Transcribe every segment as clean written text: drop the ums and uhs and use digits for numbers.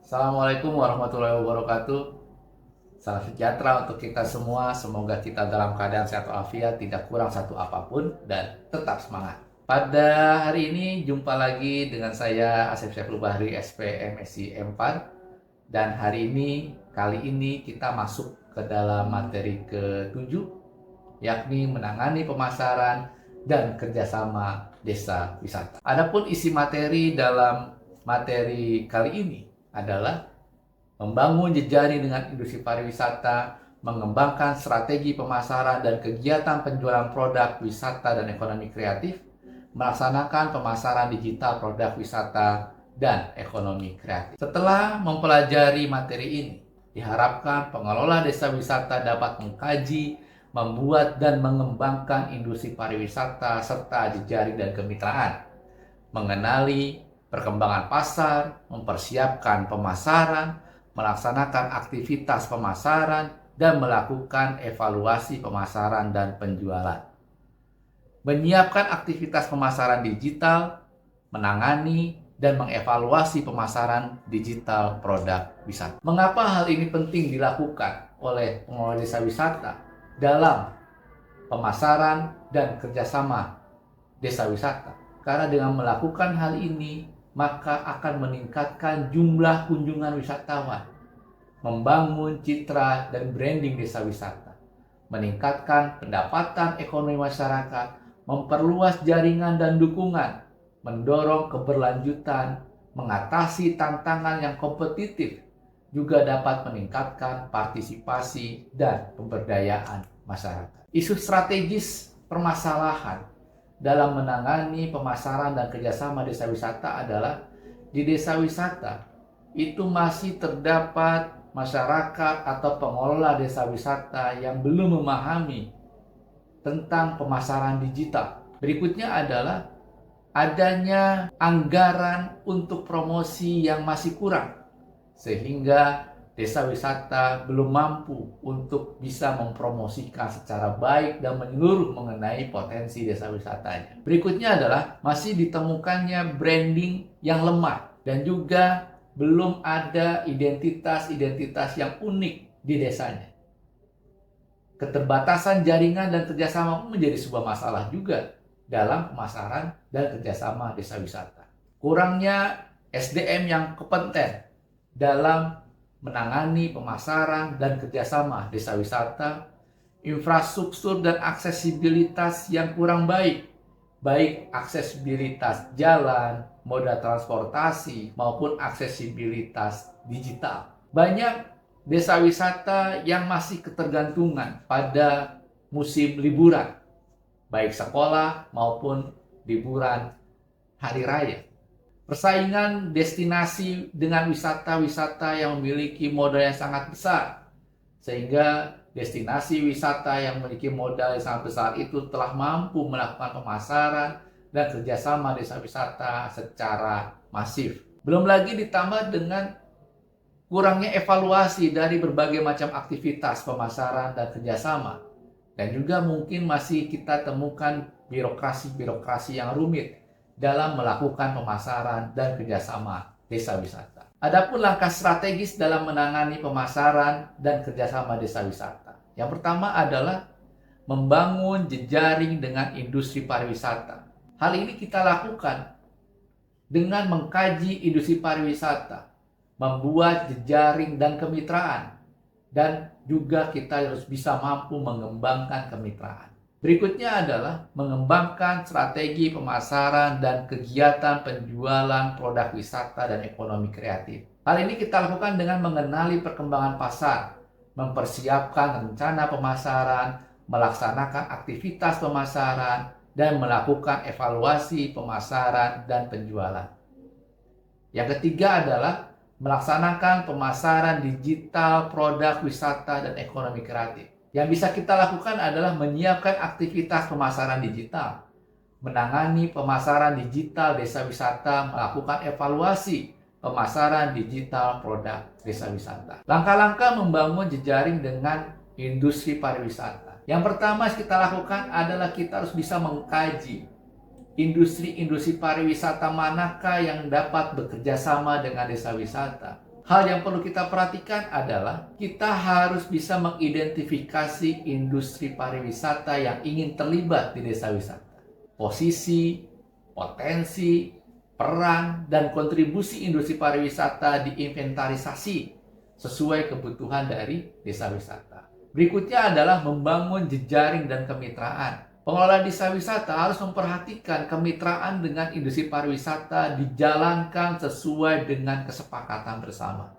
Assalamualaikum warahmatullahi wabarakatuh. Salam sejahtera untuk kita semua. Semoga kita dalam keadaan sehat walafiat, tidak kurang satu apapun, dan tetap semangat. Pada hari ini jumpa lagi dengan saya Asep Syaiful Bahri, SPMSI M4. Dan kali ini kita masuk ke dalam materi ke-7, yakni menangani pemasaran dan kerjasama desa wisata. Adapun isi materi dalam materi kali ini adalah membangun jejaring dengan industri pariwisata, mengembangkan strategi pemasaran dan kegiatan penjualan produk wisata dan ekonomi kreatif, melaksanakan pemasaran digital produk wisata dan ekonomi kreatif. Setelah mempelajari materi ini, diharapkan pengelola desa wisata dapat mengkaji, membuat dan mengembangkan industri pariwisata serta jejaring dan kemitraan, mengenali perkembangan pasar, mempersiapkan pemasaran, melaksanakan aktivitas pemasaran, dan melakukan evaluasi pemasaran dan penjualan. Menyiapkan aktivitas pemasaran digital, menangani dan mengevaluasi pemasaran digital produk wisata. Mengapa hal ini penting dilakukan oleh pengelola desa wisata dalam pemasaran dan kerjasama desa wisata? Karena dengan melakukan hal ini, maka akan meningkatkan jumlah kunjungan wisatawan, membangun citra dan branding desa wisata, meningkatkan pendapatan ekonomi masyarakat, memperluas jaringan dan dukungan, mendorong keberlanjutan, mengatasi tantangan yang kompetitif, juga dapat meningkatkan partisipasi dan pemberdayaan masyarakat. Isu strategis permasalahan dalam menangani pemasaran dan kerjasama desa wisata adalah di desa wisata itu masih terdapat masyarakat atau pengelola desa wisata yang belum memahami tentang pemasaran digital. Berikutnya adalah adanya anggaran untuk promosi yang masih kurang, sehingga desa wisata belum mampu untuk bisa mempromosikan secara baik dan menyeluruh mengenai potensi desa wisatanya. Berikutnya adalah masih ditemukannya branding yang lemah dan juga belum ada identitas-identitas yang unik di desanya. Keterbatasan jaringan dan kerjasama pun menjadi sebuah masalah juga dalam pemasaran dan kerjasama desa wisata. Kurangnya SDM yang kompeten dalam menangani pemasaran dan kerjasama desa wisata, infrastruktur dan aksesibilitas yang kurang baik, baik aksesibilitas jalan, moda transportasi, maupun aksesibilitas digital. Banyak desa wisata yang masih ketergantungan pada musim liburan, baik sekolah maupun liburan hari raya. Persaingan destinasi dengan wisata-wisata yang memiliki modal yang sangat besar, sehingga destinasi wisata yang memiliki modal yang sangat besar itu telah mampu melakukan pemasaran dan kerjasama desa wisata secara masif. Belum lagi ditambah dengan kurangnya evaluasi dari berbagai macam aktivitas pemasaran dan kerjasama. Dan juga mungkin masih kita temukan birokrasi-birokrasi yang rumit dalam melakukan pemasaran dan kerjasama desa wisata. Adapun langkah strategis dalam menangani pemasaran dan kerjasama desa wisata. Yang pertama adalah membangun jejaring dengan industri pariwisata. Hal ini kita lakukan dengan mengkaji industri pariwisata, membuat jejaring dan kemitraan, dan juga kita harus bisa mampu mengembangkan kemitraan. Berikutnya adalah mengembangkan strategi pemasaran dan kegiatan penjualan produk wisata dan ekonomi kreatif. Hal ini kita lakukan dengan mengenali perkembangan pasar, mempersiapkan rencana pemasaran, melaksanakan aktivitas pemasaran, dan melakukan evaluasi pemasaran dan penjualan. Yang ketiga adalah melaksanakan pemasaran digital produk wisata dan ekonomi kreatif. Yang bisa kita lakukan adalah menyiapkan aktivitas pemasaran digital, menangani pemasaran digital desa wisata, melakukan evaluasi pemasaran digital produk desa wisata. Langkah-langkah membangun jejaring dengan industri pariwisata. Yang pertama kita lakukan adalah kita harus bisa mengkaji industri-industri pariwisata manakah yang dapat bekerja sama dengan desa wisata. Hal yang perlu kita perhatikan adalah kita harus bisa mengidentifikasi industri pariwisata yang ingin terlibat di desa wisata. Posisi, potensi, peran, dan kontribusi industri pariwisata diinventarisasi sesuai kebutuhan dari desa wisata. Berikutnya adalah membangun jejaring dan kemitraan. Pengelola desa wisata harus memperhatikan kemitraan dengan industri pariwisata dijalankan sesuai dengan kesepakatan bersama.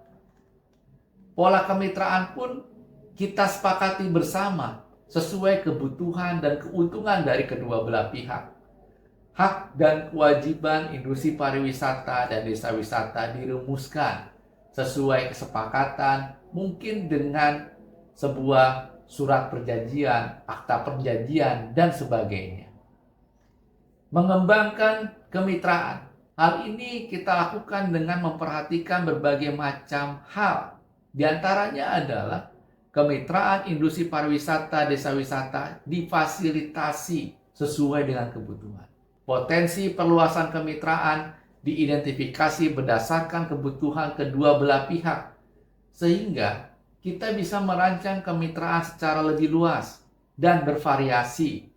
Pola kemitraan pun kita sepakati bersama sesuai kebutuhan dan keuntungan dari kedua belah pihak. Hak dan kewajiban industri pariwisata dan desa wisata dirumuskan sesuai kesepakatan, mungkin dengan sebuah surat perjanjian, akta perjanjian, dan sebagainya. Mengembangkan kemitraan. Hal ini kita lakukan dengan memperhatikan berbagai macam hal. Di antaranya adalah kemitraan industri pariwisata, desa wisata difasilitasi sesuai dengan kebutuhan. Potensi perluasan kemitraan diidentifikasi berdasarkan kebutuhan kedua belah pihak, sehingga kita bisa merancang kemitraan secara lebih luas dan bervariasi.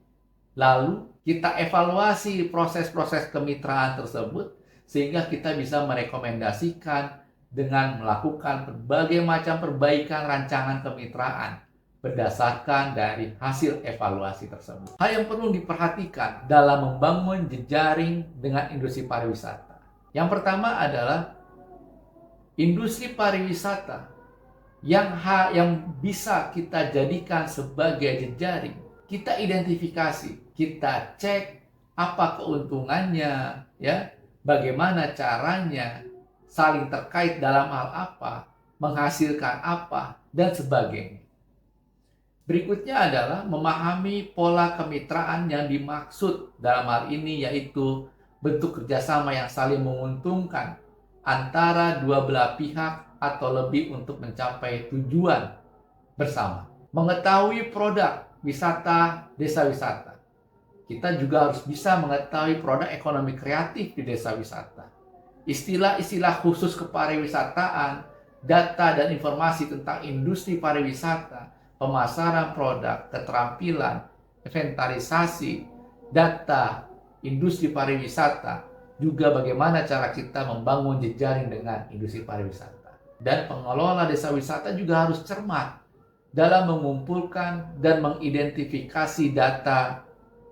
Lalu kita evaluasi proses-proses kemitraan tersebut sehingga kita bisa merekomendasikan dengan melakukan berbagai macam perbaikan rancangan kemitraan berdasarkan dari hasil evaluasi tersebut. Hal yang perlu diperhatikan dalam membangun jejaring dengan industri pariwisata. Yang pertama adalah industri pariwisata yang bisa kita jadikan sebagai jejaring, kita identifikasi, kita cek apa keuntungannya, ya, bagaimana caranya, saling terkait dalam hal apa, menghasilkan apa, dan sebagainya. Berikutnya adalah memahami pola kemitraan yang dimaksud dalam hal ini, yaitu bentuk kerjasama yang saling menguntungkan antara dua belah pihak atau lebih untuk mencapai tujuan bersama. Mengetahui produk wisata, desa wisata. Kita juga harus bisa mengetahui produk ekonomi kreatif di desa wisata. Istilah-istilah khusus kepariwisataan, data dan informasi tentang industri pariwisata, pemasaran produk, keterampilan, inventarisasi, data, industri pariwisata, juga bagaimana cara kita membangun jejaring dengan industri pariwisata. Dan pengelola desa wisata juga harus cermat dalam mengumpulkan dan mengidentifikasi data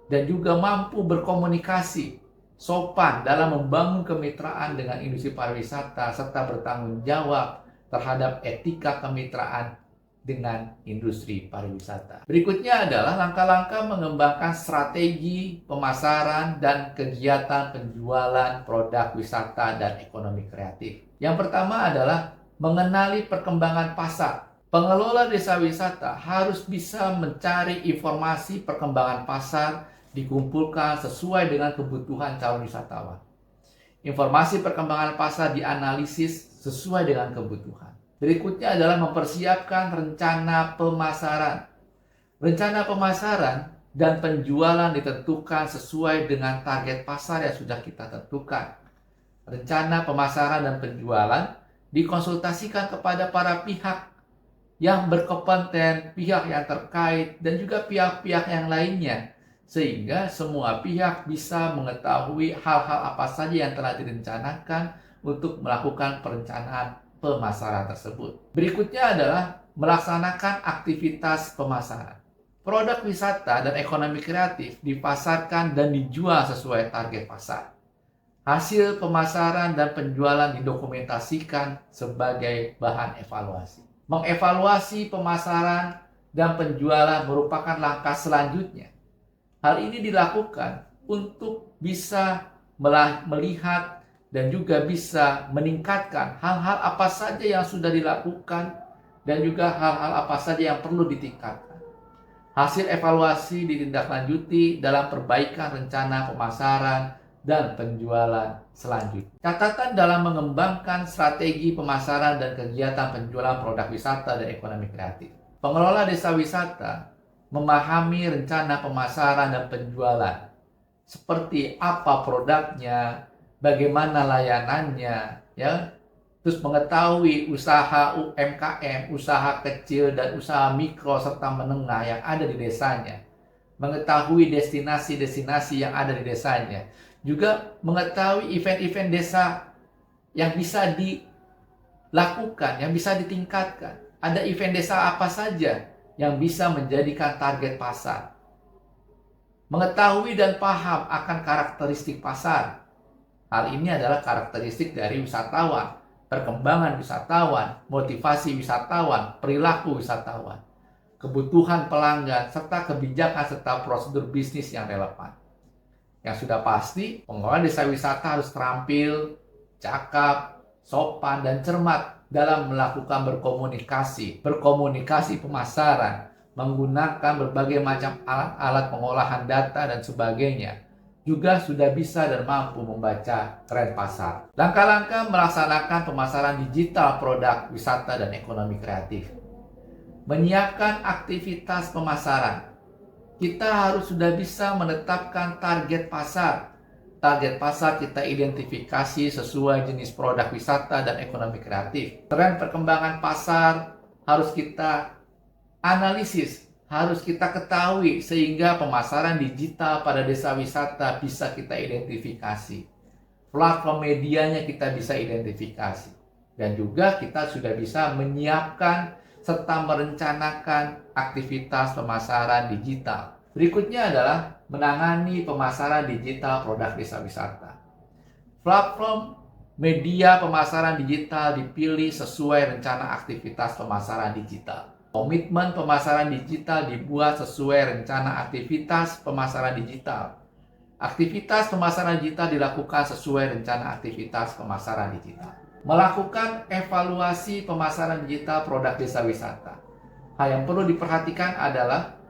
dan juga mampu berkomunikasi sopan dalam membangun kemitraan dengan industri pariwisata serta bertanggung jawab terhadap etika kemitraan dengan industri pariwisata. Berikutnya adalah langkah-langkah mengembangkan strategi pemasaran dan kegiatan penjualan produk wisata dan ekonomi kreatif. Yang pertama adalah mengenali perkembangan pasar. Pengelola desa wisata harus bisa mencari informasi perkembangan pasar dikumpulkan sesuai dengan kebutuhan calon wisatawan. Informasi perkembangan pasar dianalisis sesuai dengan kebutuhan. Berikutnya adalah mempersiapkan rencana pemasaran. Rencana pemasaran dan penjualan ditentukan sesuai dengan target pasar yang sudah kita tentukan. Rencana pemasaran dan penjualan dikonsultasikan kepada para pihak yang berkompeten, pihak yang terkait, dan juga pihak-pihak yang lainnya, sehingga semua pihak bisa mengetahui hal-hal apa saja yang telah direncanakan untuk melakukan perencanaan pemasaran tersebut. Berikutnya adalah melaksanakan aktivitas pemasaran. Produk wisata dan ekonomi kreatif dipasarkan dan dijual sesuai target pasar. Hasil pemasaran dan penjualan didokumentasikan sebagai bahan evaluasi. Mengevaluasi pemasaran dan penjualan merupakan langkah selanjutnya. Hal ini dilakukan untuk bisa melihat dan juga bisa meningkatkan hal-hal apa saja yang sudah dilakukan dan juga hal-hal apa saja yang perlu ditingkatkan. Hasil evaluasi ditindaklanjuti dalam perbaikan rencana pemasaran dan penjualan selanjutnya. Catatan dalam mengembangkan strategi pemasaran dan kegiatan penjualan produk wisata dan ekonomi kreatif. Pengelola desa wisata memahami rencana pemasaran dan penjualan, seperti apa produknya, bagaimana layanannya, ya, terus mengetahui usaha UMKM, usaha kecil dan usaha mikro serta menengah yang ada di desanya, mengetahui destinasi-destinasi yang ada di desanya, juga mengetahui event-event desa yang bisa dilakukan, yang bisa ditingkatkan. Ada event desa apa saja yang bisa menjadikan target pasar. Mengetahui dan paham akan karakteristik pasar. Hal ini adalah karakteristik dari wisatawan, perkembangan wisatawan, motivasi wisatawan, perilaku wisatawan, kebutuhan pelanggan, serta kebijakan serta prosedur bisnis yang relevan. Yang sudah pasti, pengelola desa wisata harus terampil, cakap, sopan, dan cermat dalam melakukan berkomunikasi pemasaran, menggunakan berbagai macam alat-alat pengolahan data dan sebagainya. Juga sudah bisa dan mampu membaca tren pasar. Langkah-langkah melaksanakan pemasaran digital produk wisata dan ekonomi kreatif. Menyiapkan aktivitas pemasaran. Kita harus sudah bisa menetapkan target pasar. Target pasar kita identifikasi sesuai jenis produk wisata dan ekonomi kreatif. Tren perkembangan pasar harus kita analisis, harus kita ketahui sehingga pemasaran digital pada desa wisata bisa kita identifikasi. Platform medianya kita bisa identifikasi. Dan juga kita sudah bisa menyiapkan serta merencanakan aktivitas pemasaran digital. Berikutnya adalah menangani pemasaran digital produk desa wisata. Platform media pemasaran digital dipilih sesuai rencana aktivitas pemasaran digital. Komitmen pemasaran digital dibuat sesuai rencana aktivitas pemasaran digital. Aktivitas pemasaran digital dilakukan sesuai rencana aktivitas pemasaran digital. Melakukan evaluasi pemasaran digital produk desa wisata. Hal yang perlu diperhatikan adalah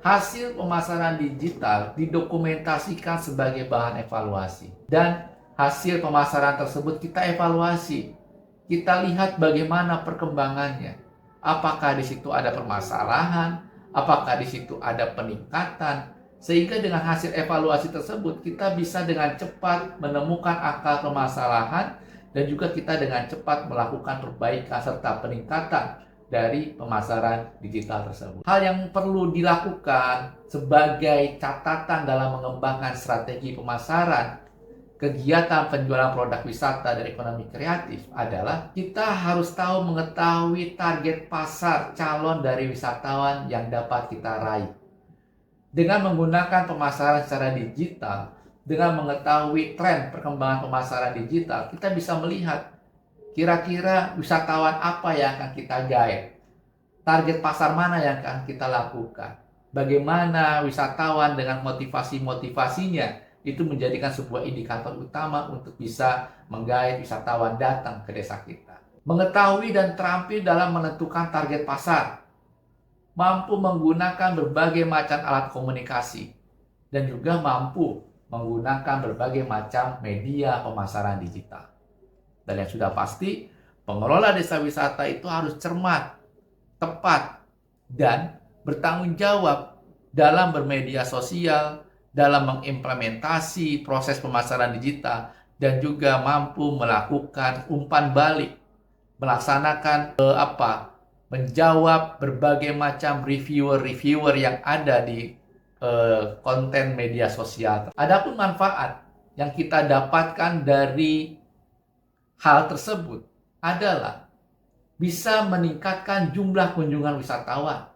hasil pemasaran digital didokumentasikan sebagai bahan evaluasi. Dan hasil pemasaran tersebut kita evaluasi. Kita lihat bagaimana perkembangannya. Apakah di situ ada permasalahan, apakah di situ ada peningkatan, sehingga dengan hasil evaluasi tersebut kita bisa dengan cepat menemukan akar permasalahan dan juga kita dengan cepat melakukan perbaikan serta peningkatan dari pemasaran digital tersebut. Hal yang perlu dilakukan sebagai catatan dalam mengembangkan strategi pemasaran kegiatan penjualan produk wisata dan ekonomi kreatif adalah kita harus tahu mengetahui target pasar calon dari wisatawan yang dapat kita raih. Dengan menggunakan pemasaran secara digital, dengan mengetahui tren perkembangan pemasaran digital, kita bisa melihat kira-kira wisatawan apa yang akan kita gaet, target pasar mana yang akan kita lakukan, bagaimana wisatawan dengan motivasi-motivasinya, itu menjadikan sebuah indikator utama untuk bisa menggait wisatawan datang ke desa kita. Mengetahui dan terampil dalam menentukan target pasar, mampu menggunakan berbagai macam alat komunikasi, dan juga mampu menggunakan berbagai macam media pemasaran digital. Dan yang sudah pasti, pengelola desa wisata itu harus cermat, tepat, dan bertanggung jawab dalam bermedia sosial, dalam mengimplementasi proses pemasaran digital, dan juga mampu melakukan umpan balik, melaksanakan menjawab berbagai macam reviewer yang ada di konten media sosial. Adapun manfaat yang kita dapatkan dari hal tersebut adalah bisa meningkatkan jumlah kunjungan wisatawan.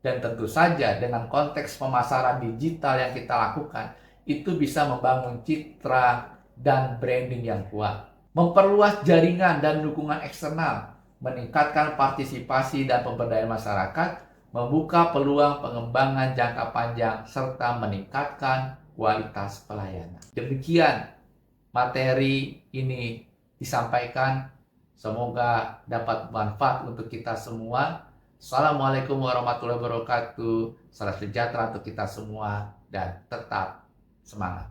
Dan tentu saja dengan konteks pemasaran digital yang kita lakukan, itu bisa membangun citra dan branding yang kuat. Memperluas jaringan dan dukungan eksternal, meningkatkan partisipasi dan pemberdayaan masyarakat, membuka peluang pengembangan jangka panjang, serta meningkatkan kualitas pelayanan. Demikian materi ini disampaikan. Semoga dapat bermanfaat untuk kita semua. Assalamualaikum warahmatullahi wabarakatuh. Salam sejahtera untuk kita semua dan tetap semangat.